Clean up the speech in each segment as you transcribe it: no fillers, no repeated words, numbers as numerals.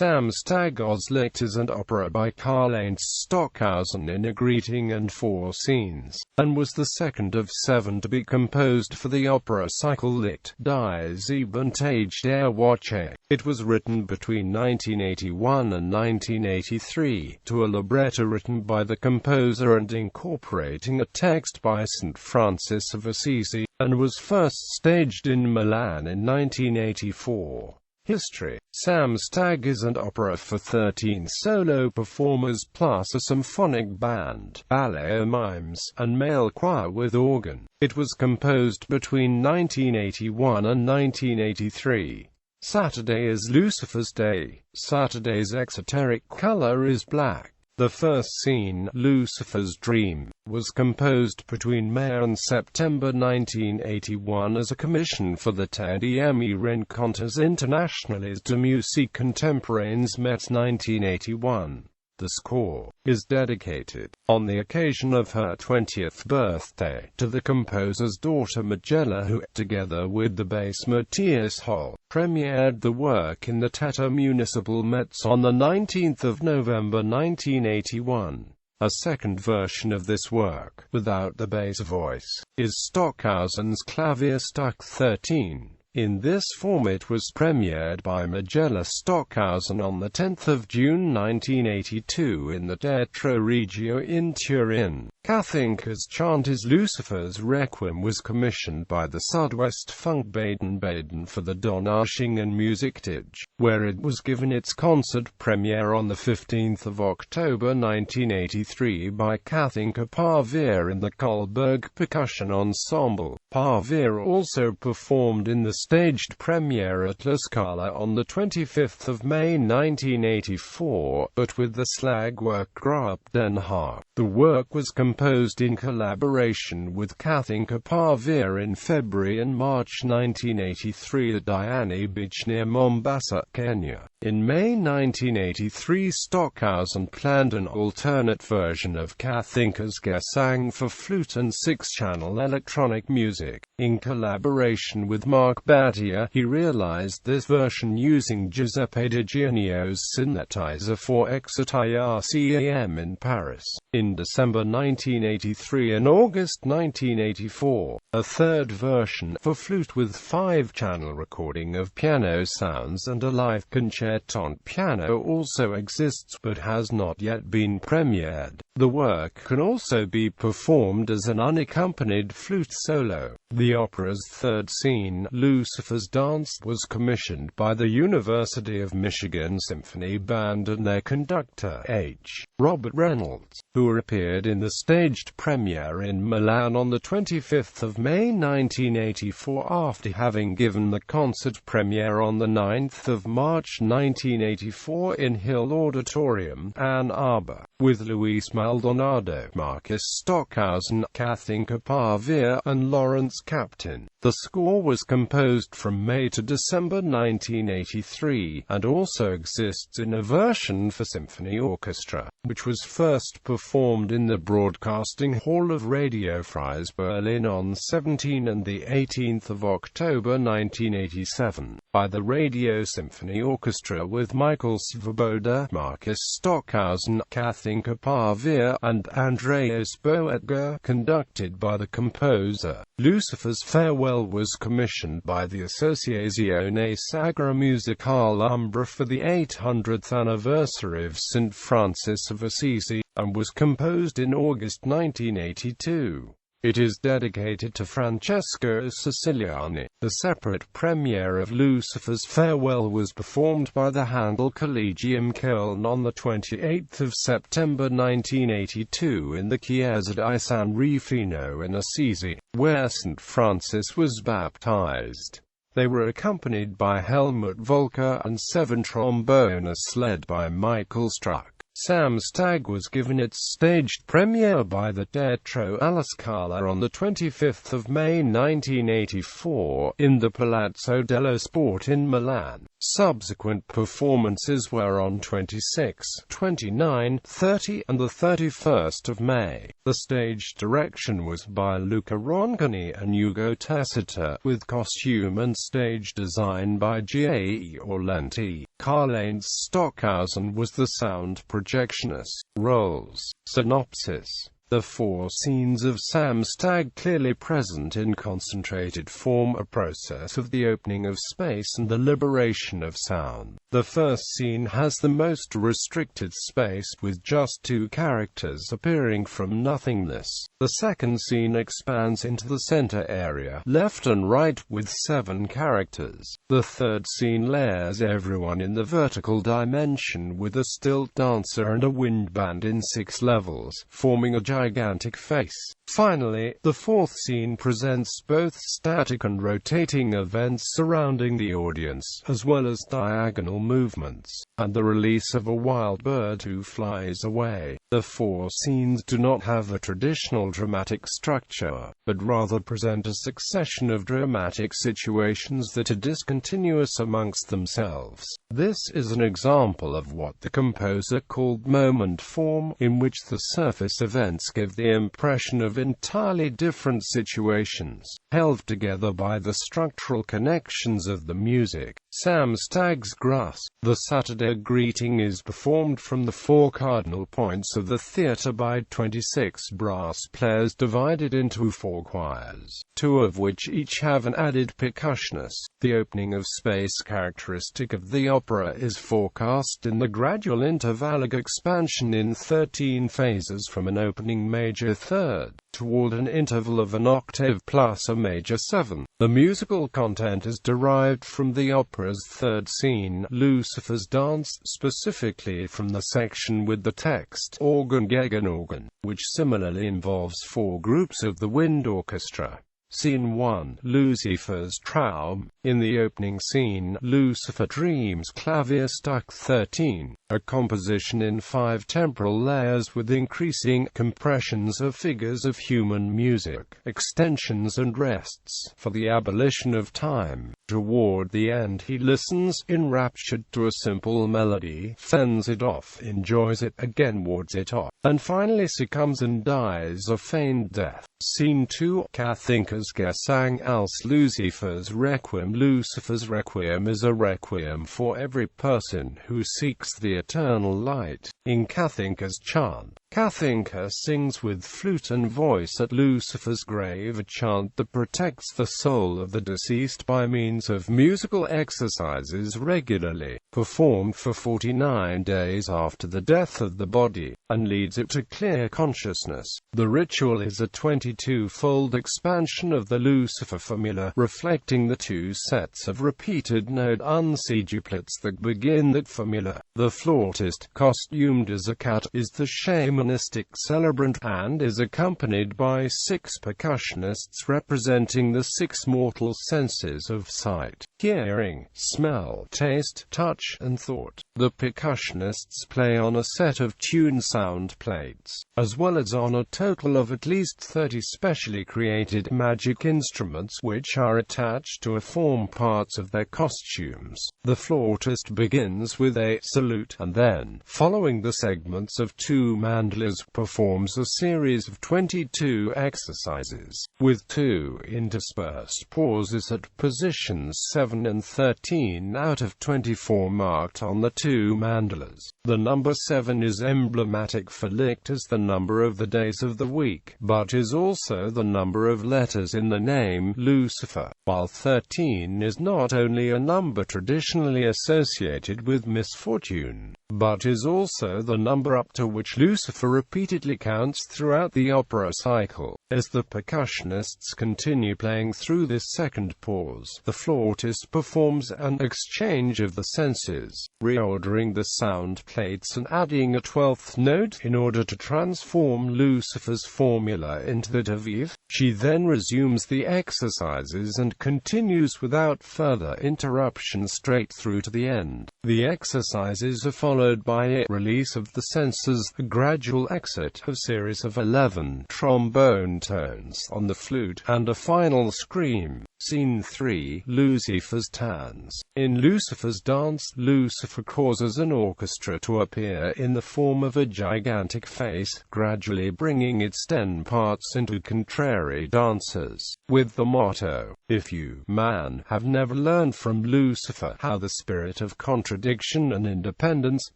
Samstag Licht is an opera by Karlheinz Stockhausen in a greeting and 4 scenes, and was the second of 7 to be composed for the opera cycle Licht, die sieben Tage der Woche. It was written between 1981 and 1983, to a libretto written by the composer and incorporating a text by Saint Francis of Assisi, and was first staged in Milan in 1984. History. Samstag is an opera for 13 solo performers plus a symphonic band, ballet mimes, and male choir with organ. It was composed between 1981 and 1983. Saturday is Lucifer's Day. Saturday's exoteric color is black. The first scene, Lucifer's Dream, was composed between May and September 1981 as a commission for the TDM Rencontres Internationales de Musique Contemporaines Met 1981. The score is dedicated, on the occasion of her 20th birthday, to the composer's daughter Magella, who, together with the bass Matthias Holl, premiered the work in the Teatro Municipal Metz on 19 November 1981. A second version of this work, without the bass voice, is Stockhausen's Klavierstück 13. In this form it was premiered by Magella Stockhausen on 10 June 1982 in the Teatro Regio in Turin. Kathinka's chant is Lucifer's Requiem was commissioned by the Südwestfunk Baden-Baden for the Donaueschingen Musiktage, where it was given its concert premiere on 15 October 1983 by Kathinka Pavia in the Kohlberg Percussion Ensemble. Pavia also performed in the staged premiere at La Scala on 25 May 1984, but with the Slagwerkgroep Den Haag. The work was composed in collaboration with Kathinka Pavia in February and March 1983 at Diani Beach near Mombasa, Kenya. In May 1983 Stockhausen planned an alternate version of Kathinka's Gesang for flute and 6-channel electronic music. In collaboration with Mark Battia, he realized this version using Giuseppe Di Giannio's synthesizer for Exorcism in Paris. In December 1983 and August 1984, a third version, for flute with 5-channel recording of piano sounds and a live concerto on piano also exists but has not yet been premiered. The work can also be performed as an unaccompanied flute solo. The opera's third scene, Lucifer's Dance, was commissioned by the University of Michigan Symphony Band and their conductor, H. Robert Reynolds, who appeared in the staged premiere in Milan on 25 May 1984 after having given the concert premiere on 9 March 1984 in Hill Auditorium, Ann Arbor, with Luis Maldonado, Marcus Stockhausen, Kathinka Pavia, and Lawrence Captain. The score was composed from May to December 1983, and also exists in a version for symphony orchestra, which was first performed in the Broadcasting Hall of Radio Freies Berlin on 17 and 18 October 1987, by the Radio Symphony Orchestra with Michael Svoboda, Marcus Stockhausen, Kathinka Pavia, and Andreas Boetger, conducted by the composer. Lucifer's Farewell was commissioned by the Associazione Sagra Musicale Umbra for the 800th anniversary of Saint Francis of Assisi, and was composed in August 1982. It is dedicated to Francesco Siciliani. The separate premiere of Lucifer's Farewell was performed by the Handel Collegium Köln on 28 September 1982 in the Chiesa di San Rufino in Assisi, where St. Francis was baptized. They were accompanied by Helmut Volker and 7 trombonists led by Michael Struck. Samstag was given its staged premiere by the Teatro alla Scala on 25 May 1984, in the Palazzo dello Sport in Milan. Subsequent performances were on 26, 29, 30, and 31 May. The stage direction was by Luca Ronconi and Ugo Tessita, with costume and stage design by G.A.E. Orlenti. Karlheinz Stockhausen was the sound projectionist. Roles. Synopsis. The four scenes of Samstag clearly present in concentrated form a process of the opening of space and the liberation of sound. The first scene has the most restricted space with just two characters appearing from nothingness. The second scene expands into the center area, left and right, with 7 characters. The third scene layers everyone in the vertical dimension with a stilt dancer and a wind band in 6 levels, forming a gigantic face. Finally, the fourth scene presents both static and rotating events surrounding the audience, as well as diagonal movements, and the release of a wild bird who flies away. The 4 scenes do not have a traditional dramatic structure, but rather present a succession of dramatic situations that are discontinuous amongst themselves. This is an example of what the composer called moment form, in which the surface events give the impression of entirely different situations, held together by the structural connections of the music. Samstag's Gruß. The Saturday greeting is performed from the 4 cardinal points of the theatre by 26 brass players divided into 4 choirs, 2 of which each have an added percussionist. The opening of space characteristic of the opera is forecast in the gradual intervallic expansion in 13 phases from an opening major third toward an interval of an octave plus a major 7. The musical content is derived from the opera's third scene, Lucifer's Dance, specifically from the section with the text Organ gegen Organ, which similarly involves 4 groups of the wind orchestra. Scene 1, Lucifer's Traum. In the opening scene, Lucifer dreams, Klavierstück 13, a composition in 5 temporal layers with increasing compressions of figures of human music, extensions and rests, for the abolition of time. Toward the end he listens, enraptured, to a simple melody, fends it off, enjoys it, again wards it off, and finally succumbs and dies a feigned death. Scene 2, Kathinka's Gesang als Lucifer's Requiem. Lucifer's Requiem is a requiem for every person who seeks the eternal light. In Kathinka's chant, Kathinka sings with flute and voice at Lucifer's grave, a chant that protects the soul of the deceased by means of musical exercises regularly performed for 49 days after the death of the body, and leads it to clear consciousness. The ritual is a 22-fold expansion of the Lucifer formula, reflecting the 2 sets of repeated note unc-duplets that begin that formula. The flautist, costumed as a cat, is the shamanistic celebrant, and is accompanied by 6 percussionists representing the 6 mortal senses of sight, hearing, smell, taste, touch, and thought. The percussionists play on a set of tuned sound plates, as well as on a total of at least 30 specially created magic instruments which are attached to form parts of their costumes. The flautist begins with a salute, and then, following the segments of 2 mandalas, performs a series of 22 exercises, with 2 interspersed pauses at positions 7 and 13 out of 24 marked on the 2 mandalas. The number 7 is emblematic for Licht as the number of the days of the week, but is also the number of letters in the name Lucifer, while 13 is not only a number traditionally associated with misfortune, but is also the number up to which Lucifer repeatedly counts throughout the opera cycle. As the percussionists continue playing through this second pause, the flautist performs an exchange of the senses, reordering the sound plates and adding a 12th note in order to transform Lucifer's formula into that of Eve. She then resumes the exercises and continues without further interruption straight through to the end. The exercises are followed by a release of the censors, a gradual exit, a series of 11 trombone tones on the flute, and a final scream. Scene 3. Lucifer's Dance. In Lucifer's dance, Lucifer causes an orchestra to appear in the form of a gigantic face, gradually bringing its 10 parts into contrary dances, with the motto, "If you, man, have never learned from Lucifer how the spirit of contradiction and independence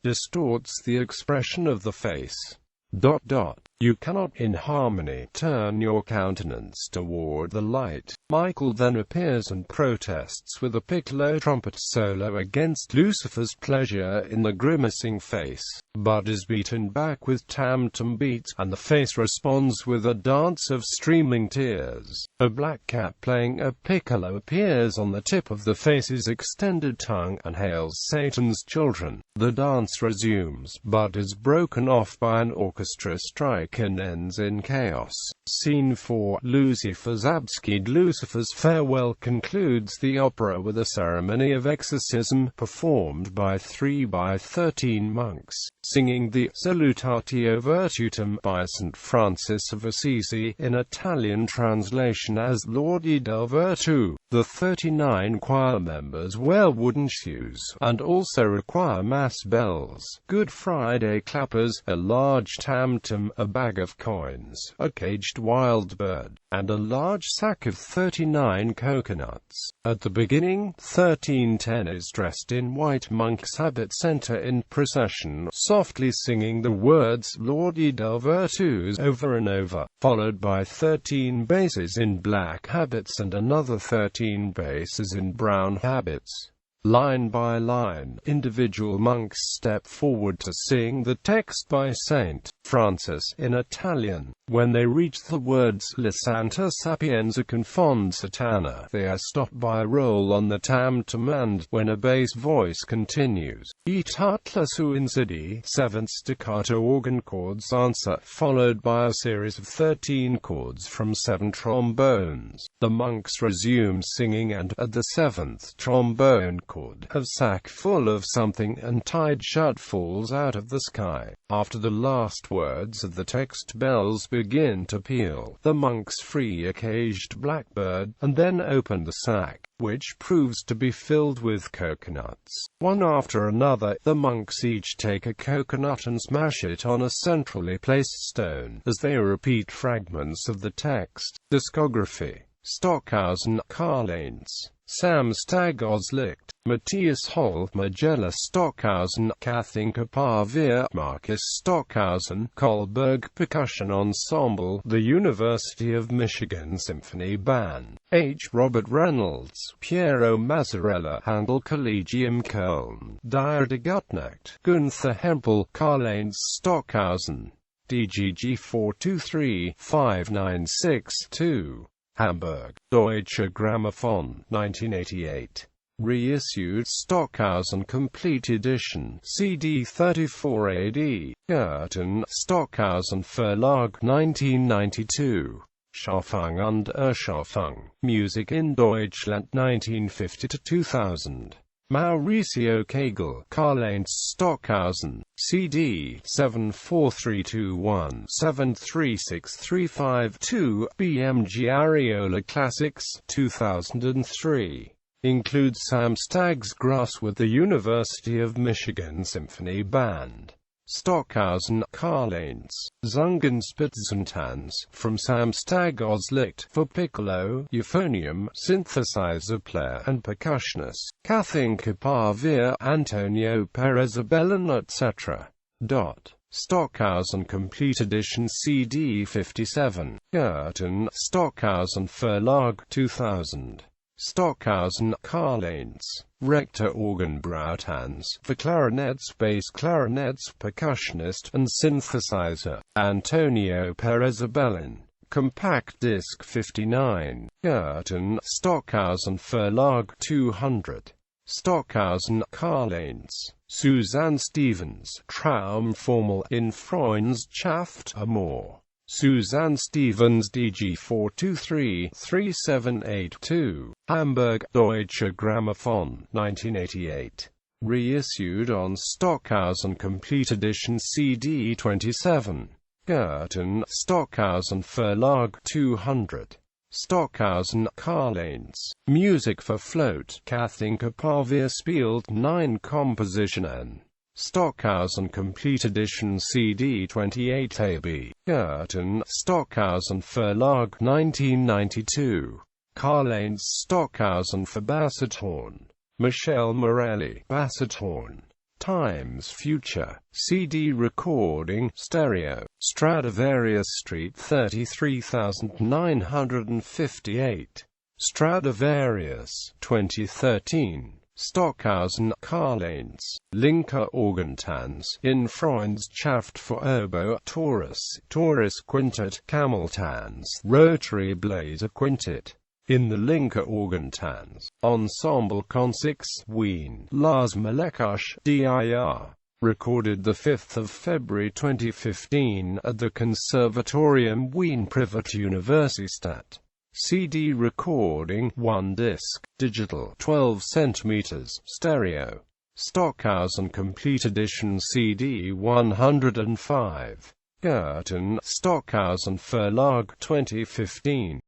distorts the expression of the face, you cannot, in harmony, turn your countenance toward the light." Michael then appears and protests with a piccolo trumpet solo against Lucifer's pleasure in the grimacing face, but is beaten back with tam-tam beats, and the face responds with a dance of streaming tears. A black cat playing a piccolo appears on the tip of the face's extended tongue and hails Satan's children. The dance resumes, but is broken off by an orchestra strike and ends in chaos. Scene 4. Lucifer's Abschied. Lucifer's farewell concludes the opera with a ceremony of exorcism, performed by 3x13 monks, singing the Salutatio Virtutum by Saint Francis of Assisi, in Italian translation as Lodi del Virtù. The 39 choir members wear wooden shoes, and also require mass bells, Good Friday clappers, a large tam-tam, a bag of coins, a caged wild bird, and a large sack of 39 coconuts. At the beginning, 13 tenors dressed in white monks' habits enter in procession, softly singing the words Lodi del Virtus over and over, followed by 13 basses in black habits and another 13 basses in brown habits. Line by line, individual monks step forward to sing the text by Saint Francis in Italian. When they reach the words La Santa Sapienza confond Satana, they are stopped by a roll on the tam-tam, and, when a bass voice continues, E tutla su insidi, 7 staccato organ chords answer, followed by a series of 13 chords from 7 trombones. The monks resume singing, and, at the 7th trombone chord, a sack full of something untied shut falls out of the sky. After the last words of the text, bells begin to peal. The monks free a caged blackbird, and then open the sack, which proves to be filled with coconuts. One after another, the monks each take a coconut and smash it on a centrally placed stone, as they repeat fragments of the text. Discography: Stockhausen, Karlheinz, Samstag aus Licht, Matthias Holl, Magella Stockhausen, Kathinka Pavia, Marcus Stockhausen, Kohlberg Percussion Ensemble, the University of Michigan Symphony Band, H. Robert Reynolds, Piero Mazzarella, Handel Collegium Köln, Dyer de Gutnacht, Gunther Hempel, Karlheinz Stockhausen, DGG 423-5962. Hamburg, Deutsche Grammophon, 1988. Reissued Stockhausen Complete Edition, CD 34 AD, Gurten, Stockhausen Verlag, 1992. Schaffung und Erschaffung, Music in Deutschland, 1950–2000. Mauricio Kegel, Karlheinz Stockhausen, CD 74321-736352, BMG Ariola Classics, 2003. Includes Samstag's Grass with the University of Michigan Symphony Band. Stockhausen, Karlheinz, Zungenspitzentanz, from Samstag aus Licht, for piccolo, euphonium, synthesizer player and percussionist, Kathinka Pavia, Antonio Perez-Abellin, etc. Stockhausen Complete Edition CD 57, Gurten, Stockhausen Verlag, 2000. Stockhausen, Karlheinz, Rector Organ Brautanz, for clarinets, bass clarinets, percussionist, and synthesizer, Antonio Perez-Abellin. Compact Disc 59, Gurten, Stockhausen Verlag, 200. Stockhausen, Karlheinz, Suzanne Stevens, Traumformel in Freundschaft Amor. Suzanne Stevens, DG 423-3782, Hamburg, Deutsche Grammophon, 1988. Reissued on Stockhausen Complete Edition CD 27. Garten, Stockhausen Verlag 200. Stockhausen, Karlheinz. Music for Float, Kathinka Pavia spielt 9 Kompositionen. Stockhausen Complete Edition CD 28 AB. Garten, Stockhausen Verlag 1992. Karlheinz Stockhausen für Basshorn. Michele Morelli, Basshorn. Times Future. CD recording, stereo. Stradivarius Street 33958. Stradivarius, 2013. Stockhausen, Karlheinz. Linker Organtanz, in Freundschaft für Oboe, Taurus Quintet, Cameltanz, Rotary Bläser Quintet. In the Linker Organtanz. Ensemble Con 6, Wien. Lars Malekosh, dir. Recorded 5 February 2015 at the Conservatorium Wien Privatuniversität. CD recording, 1 disc, digital, 12 cm, stereo. Stockhausen Complete Edition CD 105. Garten, Stockhausen Verlag 2015.